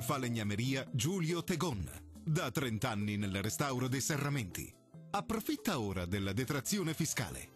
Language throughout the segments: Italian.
Falegnameria Giulio Tegon. Da 30 anni nel restauro dei serramenti. Approfitta ora della detrazione fiscale.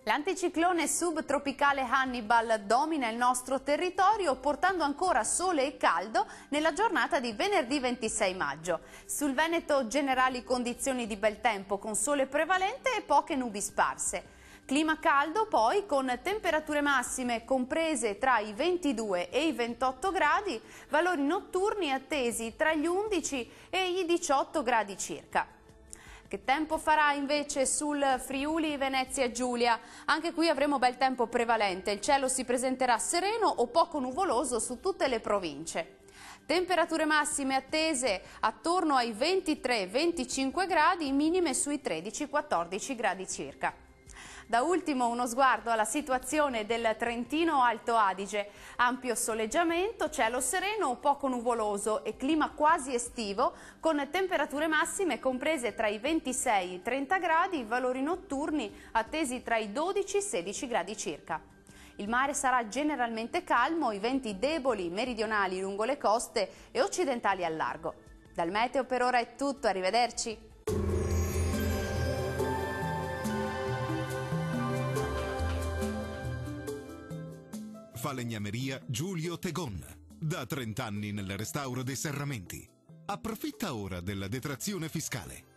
L'anticiclone subtropicale Hannibal domina il nostro territorio portando ancora sole e caldo nella giornata di venerdì 26 maggio. Sul Veneto generali condizioni di bel tempo con sole prevalente e poche nubi sparse. Clima caldo poi con temperature massime comprese tra i 22 e i 28 gradi, valori notturni attesi tra gli 11 e i 18 gradi circa. Che tempo farà invece sul Friuli Venezia Giulia? Anche qui avremo bel tempo prevalente, il cielo si presenterà sereno o poco nuvoloso su tutte le province. Temperature massime attese attorno ai 23-25 gradi, minime sui 13-14 gradi circa. Da ultimo uno sguardo alla situazione del Trentino Alto Adige. Ampio soleggiamento, cielo sereno o poco nuvoloso e clima quasi estivo con temperature massime comprese tra i 26 e i 30 gradi, valori notturni attesi tra i 12 e i 16 gradi circa. Il mare sarà generalmente calmo, i venti deboli meridionali lungo le coste e occidentali al largo. Dal meteo per ora è tutto, arrivederci. Falegnameria Giulio Tegon. Da 30 anni nel restauro dei serramenti. Approfitta ora della detrazione fiscale.